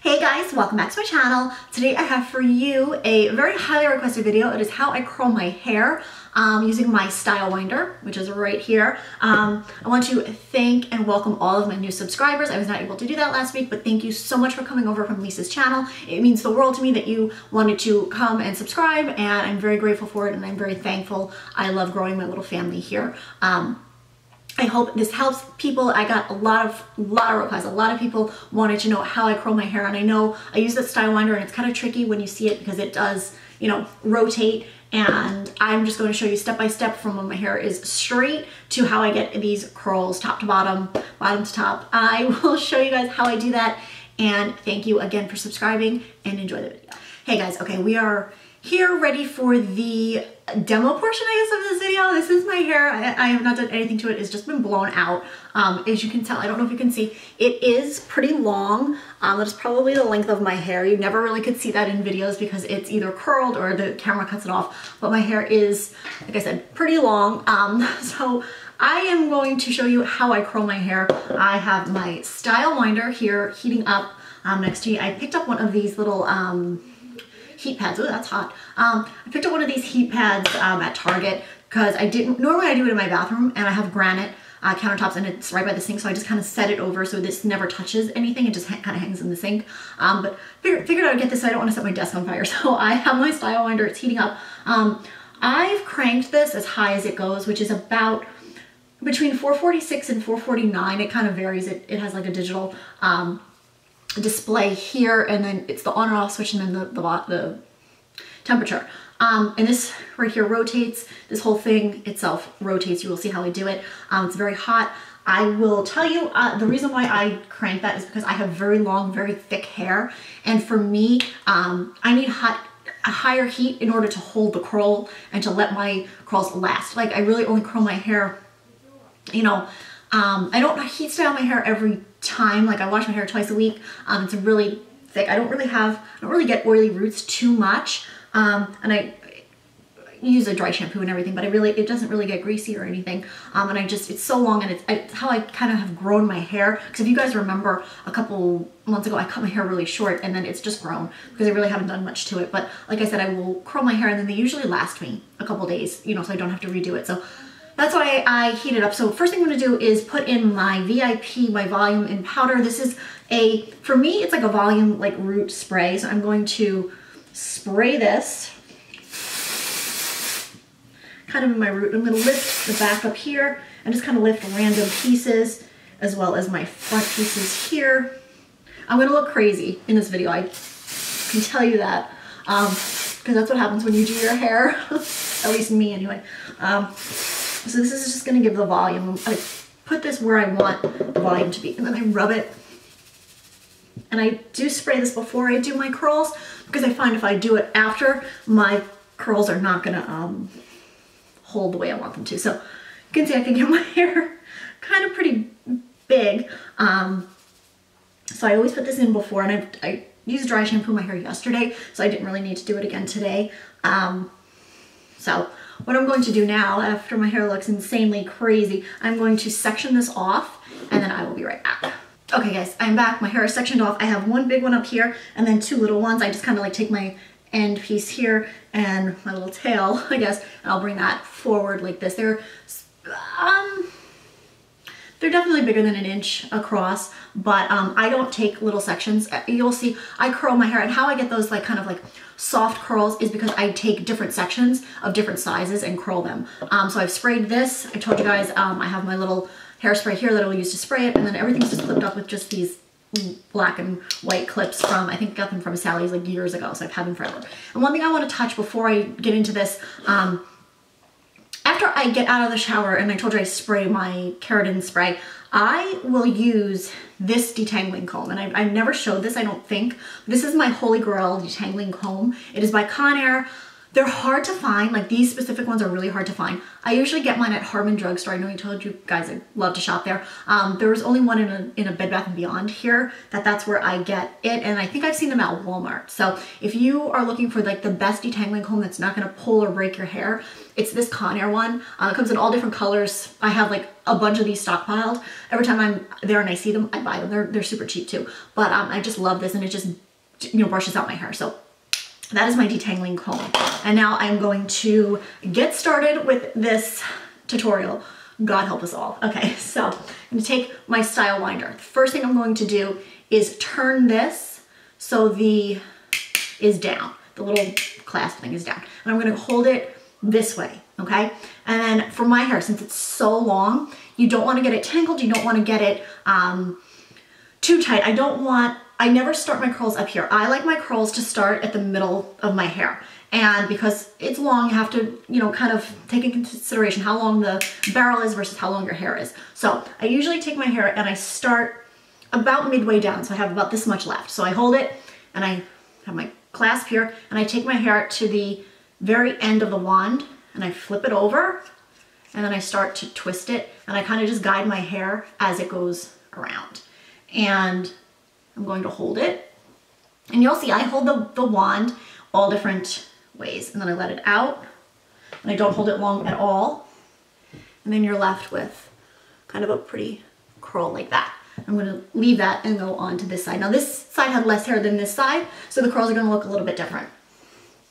Hey guys, welcome back to my channel. Today I have for you a very highly requested video. It is how I curl my hair using my StyleWinder, which is right here. I want to thank and welcome all of my new subscribers. I was not able to do that last week, but thank you so much for coming over from Lisa's channel. It means the world to me that you wanted to come and subscribe, and I'm very grateful for it, and I'm very thankful. I love growing my little family here. I hope this helps people. I got a lot of requests. A lot of people wanted to know how I curl my hair, and I know I use that StyleWinder, and it's kind of tricky when you see it because it does, you know, rotate. And I'm just going to show you step by step from when my hair is straight to how I get these curls, top to bottom, bottom to top. I will show you guys how I do that, and thank you again for subscribing, and enjoy the video. Hey guys, okay, we are here ready for the demo portion, I guess, of this video. This is my hair. I have not done anything to it. It's just been blown out. As you can tell, I don't know if you can see, it is pretty long. That's probably the length of my hair. You never really could see that in videos because it's either curled or the camera cuts it off. But my hair is, like I said, pretty long. So I am going to show you how I curl my hair. I have my StyleWinder here heating up next to me. I picked up one of these little heat pads. Oh, that's hot. I picked up one of these heat pads at Target because normally I do it in my bathroom, and I have granite countertops, and it's right by the sink, so I just kind of set it over so this never touches anything. It just kind of hangs in the sink. But figured I would get this so I don't want to set my desk on fire. So I have my StyleWinder. It's heating up. I've cranked this as high as it goes, which is about between 446 and 449. It kind of varies. It has like a digital display here, and then it's the on and off switch, and then the temperature. And this right here rotates. This whole thing itself rotates. You will see how I do it. It's very hot. I will tell you the reason why I crank that is because I have very long, very thick hair, and for me, I need a higher heat in order to hold the curl and to let my curls last. Like, I really only curl my hair, you know, I don't heat style my hair every time. Like, I wash my hair twice a week. It's really thick. I don't really get oily roots too much. And I use a dry shampoo and everything, but it doesn't really get greasy or anything. And it's so long, and it's how I kind of have grown my hair. Because if you guys remember, a couple months ago, I cut my hair really short, and then it's just grown because I really haven't done much to it. But like I said, I will curl my hair, and then they usually last me a couple days, you know, so I don't have to redo it. So that's why I heat it up. So first thing I'm gonna do is put in my VIP, my volume in powder. This is for me, it's like a volume, like root spray. So I'm going to spray this kind of in my root. I'm gonna lift the back up here and just kind of lift random pieces as well as my front pieces here. I'm gonna look crazy in this video, I can tell you that, because that's what happens when you do your hair, at least me anyway. So this is just gonna give the volume. I put this where I want the volume to be, and then I rub it. And I do spray this before I do my curls, because I find if I do it after, my curls are not gonna hold the way I want them to. So you can see I can get my hair kind of pretty big. So I always put this in before, and I used dry shampoo my hair yesterday, so I didn't really need to do it again today. So what I'm going to do now, after my hair looks insanely crazy, I'm going to section this off, and then I will be right back. Okay guys, I'm back. My hair is sectioned off. I have one big one up here and then two little ones. I just kind of like take my end piece here and my little tail, I guess, and I'll bring that forward like this. They're definitely bigger than 1 inch across, but I don't take little sections. You'll see I curl my hair, and how I get those like kind of like soft curls is because I take different sections of different sizes and curl them. So I've sprayed this. I told you guys I have my little hairspray here that I'll use to spray it, and then everything's just clipped up with just these black and white clips from, I think I got them from Sally's like years ago, so I've had them forever. And one thing I want to touch before I get into this, after I get out of the shower, and I told you I spray my keratin spray, I will use this detangling comb, and I've never showed this, I don't think. This is my Holy Grail detangling comb. It is by Conair. They're hard to find. Like, these specific ones are really hard to find. I usually get mine at Harmon Drugstore. I know I told you guys I love to shop there. There was only one in a Bed Bath & Beyond here that's where I get it, and I think I've seen them at Walmart. So if you are looking for like the best detangling comb that's not gonna pull or break your hair, it's this Conair one. It comes in all different colors. I have like a bunch of these stockpiled. Every time I'm there and I see them, I buy them. They're super cheap too. But I just love this, and it just, you know, brushes out my hair. So that is my detangling comb. And now I'm going to get started with this tutorial. God help us all. Okay, so I'm gonna take my StyleWinder. The first thing I'm going to do is turn this so the is down. The little clasp thing is down. And I'm gonna hold it this way, okay? And then for my hair, since it's so long, you don't wanna get it tangled, you don't wanna get it too tight. I never start my curls up here. I like my curls to start at the middle of my hair. And because it's long, you have to, you know, kind of take into consideration how long the barrel is versus how long your hair is. So I usually take my hair and I start about midway down. So I have about this much left. So I hold it and I have my clasp here and I take my hair to the very end of the wand and I flip it over and then I start to twist it and I kind of just guide my hair as it goes around. And I'm going to hold it, and you'll see I hold the wand all different ways, and then I let it out, and I don't hold it long at all, and then you're left with kind of a pretty curl like that. I'm going to leave that and go on to this side. Now this side had less hair than this side, so the curls are going to look a little bit different.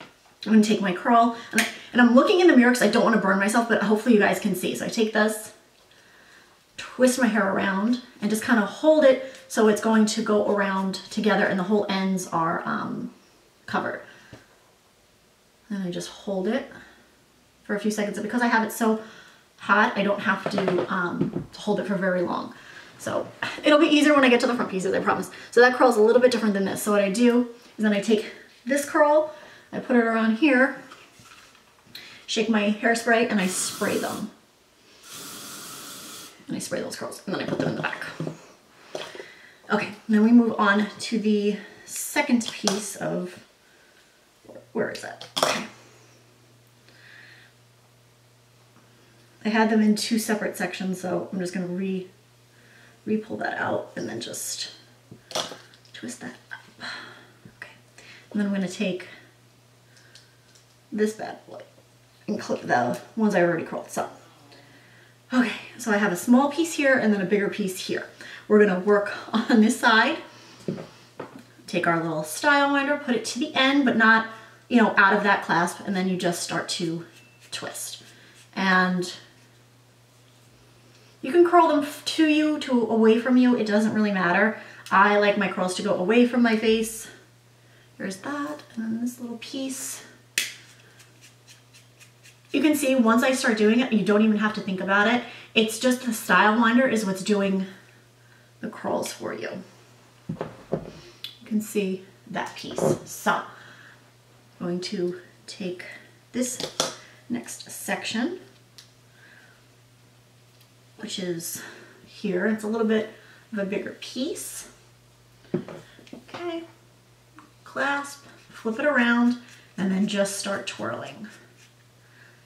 I'm going to take my curl, and I'm looking in the mirror because I don't want to burn myself, but hopefully you guys can see. So I take this, twist my hair around, and just kind of hold it so it's going to go around together and the whole ends are covered. And I just hold it for a few seconds. And because I have it so hot, I don't have to hold it for very long. So it'll be easier when I get to the front pieces, I promise. So that curl is a little bit different than this. So what I do is then I take this curl, I put it around here, shake my hairspray, and I spray them. And I spray those curls, and then I put them in the back. Okay, then we move on to the second piece of, where is it? Okay. I had them in two separate sections, so I'm just gonna re-pull that out and then just twist that up. Okay, and then I'm gonna take this bad boy and clip the ones I already curled. So, okay, so I have a small piece here and then a bigger piece here. We're gonna work on this side. Take our little StyleWinder, put it to the end, but not, you know, out of that clasp, and then you just start to twist. And you can curl them to you, away from you, it doesn't really matter. I like my curls to go away from my face. There's that, and then this little piece. You can see once I start doing it, you don't even have to think about it. It's just the StyleWinder is what's doing the curls for you. You can see that piece. So I'm going to take this next section, which is here. It's a little bit of a bigger piece. Okay, clasp, flip it around, and then just start twirling.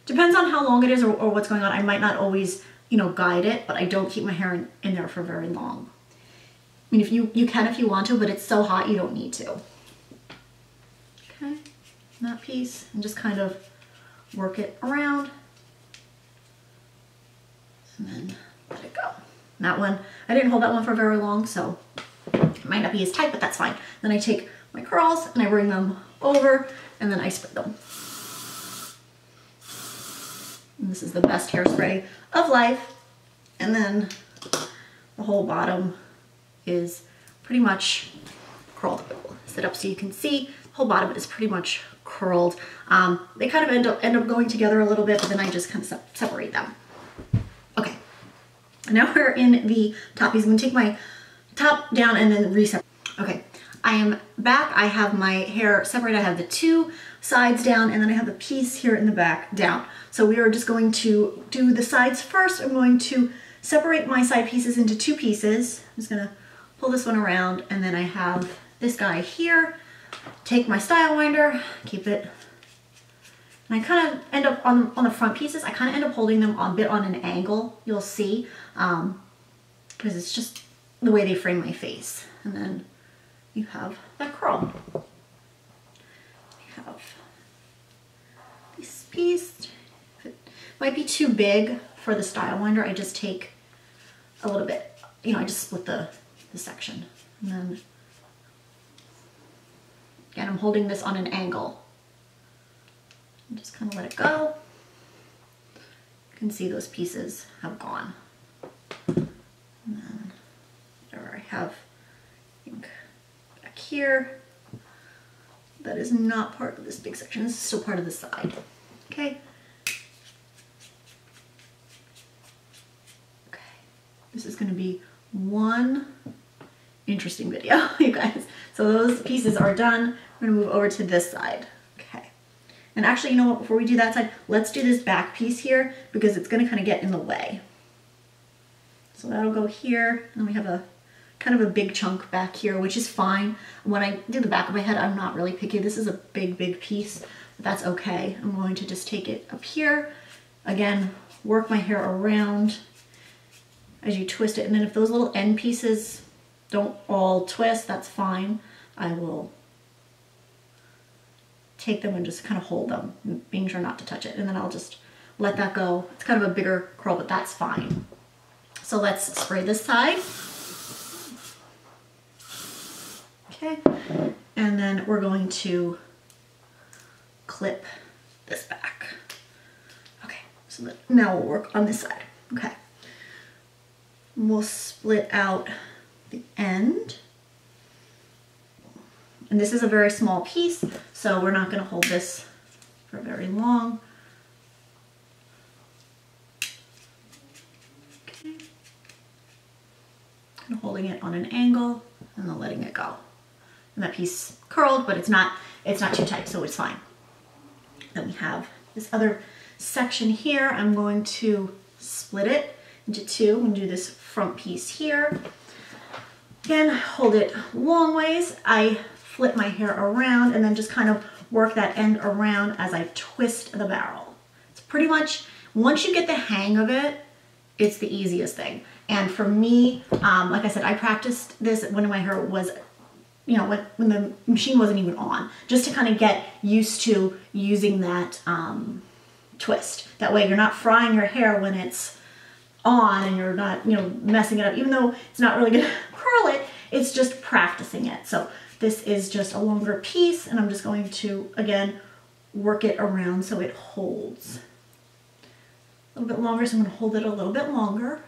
Depends on how long it is or what's going on. I might not always, you know, guide it, but I don't keep my hair in there for very long. I mean, if you can if you want to, but it's so hot you don't need to. Okay, that piece, and just kind of work it around. And then let it go. That one, I didn't hold that one for very long, so it might not be as tight, but that's fine. Then I take my curls and I bring them over and then I spray them. And this is the best hairspray of life. And then the whole bottom is pretty much curled. I'll sit up so you can see. The whole bottom is pretty much curled. They kind of end up going together a little bit, but then I just kind of separate them. Okay, now we're in the top piece. I'm gonna take my top down and then reset. Okay, I am back. I have my hair separated. I have the two sides down and then I have the piece here in the back down. So we are just going to do the sides first. I'm going to separate my side pieces into two pieces. I'm just gonna pull this one around and then I have this guy here. Take my StyleWinder, keep it, and I kind of end up on the front pieces, I kind of end up holding them a bit on an angle, you'll see, because it's just the way they frame my face. And then you have that curl. You have this piece. If it might be too big for the StyleWinder, I just take a little bit, you know, I just split the section. And then, again, I'm holding this on an angle. And just kind of let it go. You can see those pieces have gone. And then whatever I have, I think, back here, that is not part of this big section. This is still part of the side. Okay. Okay. This is going to be one interesting video, you guys. So those pieces are done. We're going to move over to this side. Okay. And actually, you know what? Before we do that side, let's do this back piece here because it's going to kind of get in the way. So that'll go here, and we have a kind of a big chunk back here, which is fine. When I do the back of my head, I'm not really picky. This is a big piece, but that's okay. I'm going to just take it up here. Again, work my hair around as you twist it. And then if those little end pieces don't all twist, that's fine. I will take them and just kind of hold them, being sure not to touch it. And then I'll just let that go. It's kind of a bigger curl, but that's fine. So let's spray this side. Okay, and then we're going to clip this back. Okay, so now we'll work on this side. Okay, and we'll split out the end. And this is a very small piece, so we're not going to hold this for very long. Okay, kind of holding it on an angle and then letting it go. And that piece curled, but it's not too tight, so it's fine. Then we have this other section here. I'm going to split it into two. I'm going to do this front piece here. Again, hold it long ways. I flip my hair around and then just kind of work that end around as I twist the barrel. It's pretty much, once you get the hang of it, it's the easiest thing. And for me, like I said, I practiced this when my hair was, you know, when the machine wasn't even on, just to kind of get used to using that twist. That way you're not frying your hair when it's on and you're not, you know, messing it up. Even though it's not really gonna curl it, it's just practicing it. So this is just a longer piece and I'm just going to, again, work it around so it holds a little bit longer. So I'm gonna hold it a little bit longer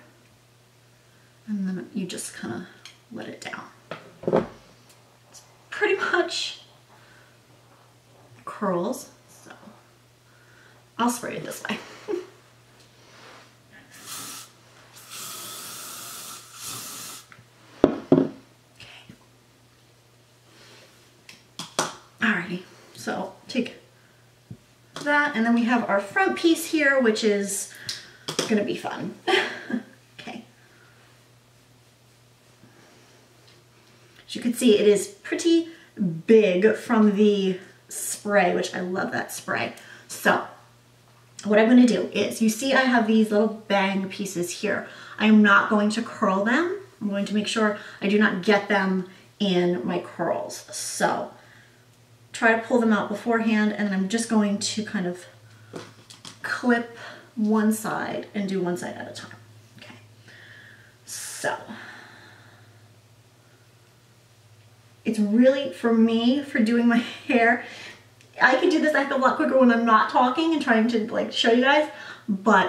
and then you just kind of let it down. Pretty much curls, so I'll spray it this way. Okay. Alrighty, so take that and then we have our front piece here, which is gonna be fun. Okay. As you can see, it is pretty big from the spray, which I love that spray. So what I'm going to do is, you see I have these little bang pieces here. I am not going to curl them. I'm going to make sure I do not get them in my curls. So try to pull them out beforehand, and I'm just going to kind of clip one side and do one side at a time. Okay, so it's really, for me, for doing my hair, I can do this a lot quicker when I'm not talking and trying to like show you guys, but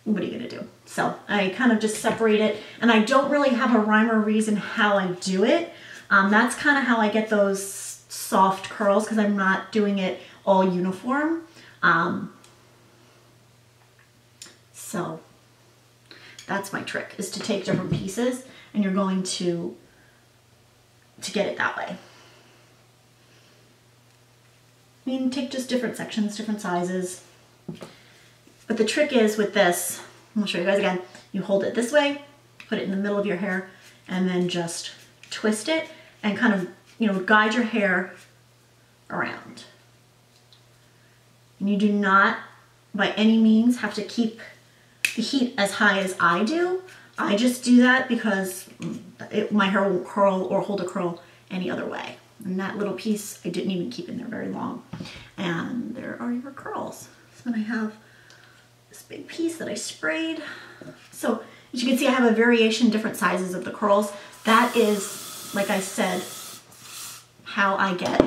what are you gonna do? So I kind of just separate it, and I don't really have a rhyme or reason how I do it. That's kind of how I get those soft curls, because I'm not doing it all uniform. So that's my trick, is to take different pieces and you're going to get it that way. I mean, take just different sections, different sizes. But the trick is with this, I'll show you guys again, you hold it this way, put it in the middle of your hair, and then just twist it and kind of, you know, guide your hair around. And you do not, by any means, have to keep the heat as high as I do. I just do that because my hair won't curl or hold a curl any other way. And that little piece I didn't even keep in there very long. And there are your curls. So then I have this big piece that I sprayed. So As you can see, I have a variation, different sizes of the curls. That is, like I said, how I get,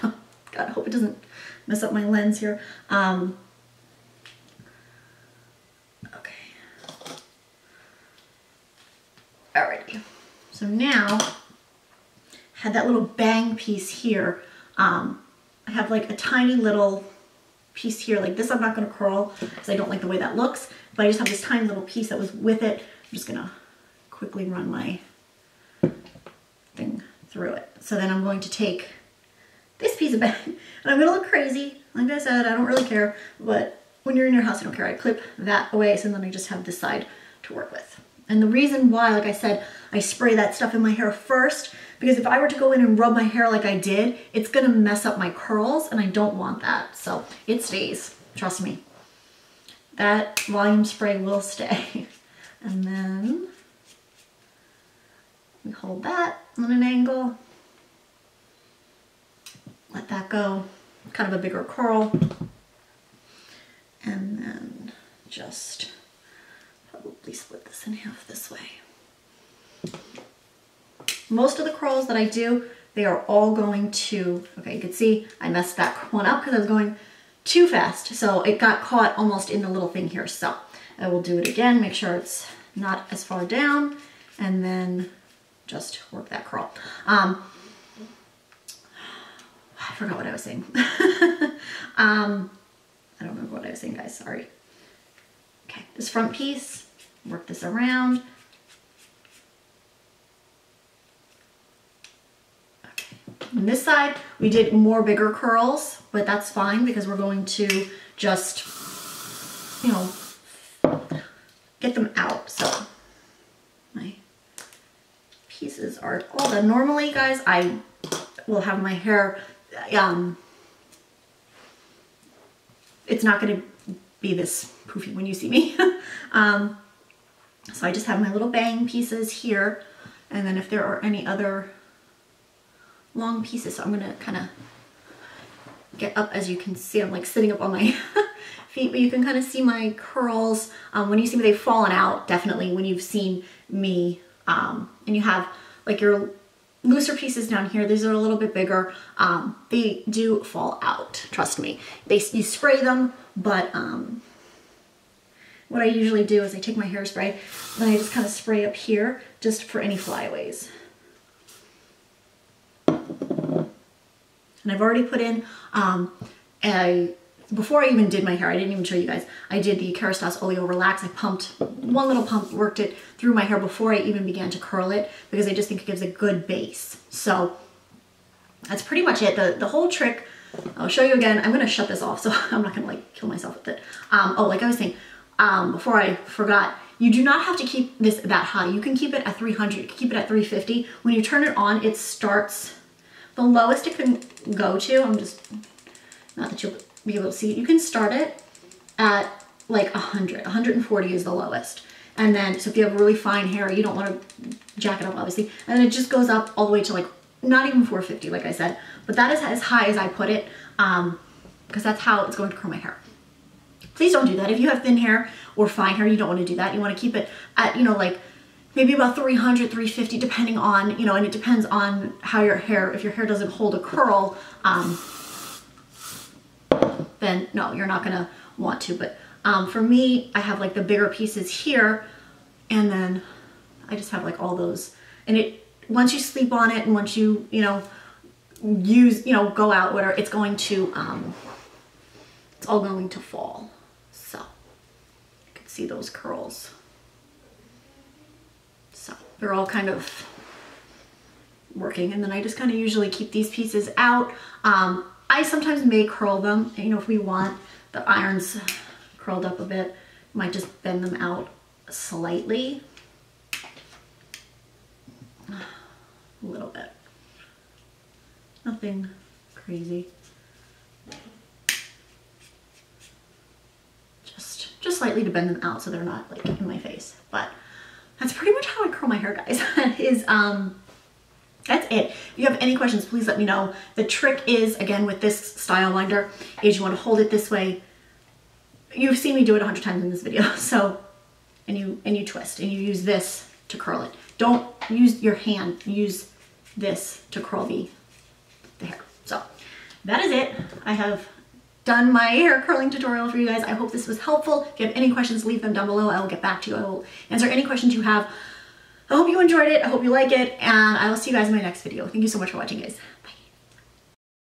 God, I hope it doesn't mess up my lens here. Okay. Alrighty. So now, had that little bang piece here. I have like a tiny little piece here, like this I'm not gonna curl because I don't like the way that looks, but I just have this tiny little piece that was with it. I'm just gonna quickly run my thing through it. So then I'm going to take this piece of bang, and I'm gonna look crazy. Like I said, I don't really care, but when you're in your house, I don't care. I clip that away, so then I just have this side to work with. And the reason why, like I said, I spray that stuff in my hair first, because if I were to go in and rub my hair like I did, it's gonna mess up my curls, and I don't want that. So it stays, trust me. That volume spray will stay. And then we hold that on an angle, let that go, kind of a bigger curl, and then just probably split this in half this way. Most of the curls that I do, they are all going to, okay, you can see I messed that one up because I was going too fast. So it got caught almost in the little thing here. So I will do it again, make sure it's not as far down, and then just work that curl. I forgot what I was saying. I don't remember what I was saying, guys, sorry. Okay, this front piece, work this around. Okay, on this side, we did more bigger curls, but that's fine because we're going to just, you know, get them out. So my pieces are all done. Normally, guys, I will have my hair, it's not going to be this poofy when you see me. So I just have my little bang pieces here, and then if there are any other long pieces, so I'm going to kind of get up. As you can see, I'm like sitting up on my feet, but you can kind of see my curls. When you see me, they've fallen out, definitely, when you've seen me. And you have like your looser pieces down here. These are a little bit bigger. They do fall out, trust me. You spray them, but what I usually do is I take my hairspray, then I just kind of spray up here just for any flyaways. And I've already put in, before I even did my hair, I didn't even show you guys, I did the Kerastase Oleo Relax. I pumped one little pump, worked it through my hair before I even began to curl it, because I just think it gives a good base. So that's pretty much it. The whole trick, I'll show you again. I'm gonna shut this off, so I'm not gonna like kill myself with it. Oh, like I was saying, before I forgot, you do not have to keep this that high. You can keep it at 300, you can keep it at 350. When you turn it on, it starts, the lowest it can go to, I'm just, not that you'll be able to see it, you can start it at like 100, 140 is the lowest. And then, so if you have really fine hair, you don't want to jack it up, obviously. And then it just goes up all the way to like, not even 450, like I said. But that is as high as I put it, because that's how it's going to curl my hair. Please don't do that. If you have thin hair or fine hair, you don't want to do that. You want to keep it at, you know, like maybe about 300, 350, depending on, you know, and it depends on how your hair, if your hair doesn't hold a curl, then no, you're not gonna want to. But for me, I have like the bigger pieces here, and then I just have like all those, and it, once you sleep on it and once you, you know, go out, whatever, it's going to, it's all going to fall. So you can see those curls. So they're all kind of working, and then I just kind of usually keep these pieces out. I sometimes may curl them, you know, if we want the irons curled up a bit, might just bend them out slightly, a little bit, nothing crazy, just slightly to bend them out so they're not like in my face. But that's pretty much how I curl my hair, guys. That is that's it. If you have any questions, please let me know. The trick is, again, with this StyleWinder, is you want to hold it this way. You've seen me do it 100 times in this video. So and you twist, and you use this to curl it. Don't use your hand, use this to curl the hair. So that is it. I have done my hair curling tutorial for you guys. I hope this was helpful. If you have any questions, leave them down below. I will get back to you. I will answer any questions you have. I hope you enjoyed it. I hope you like it, and I will see you guys in my next video. Thank you so much for watching, guys.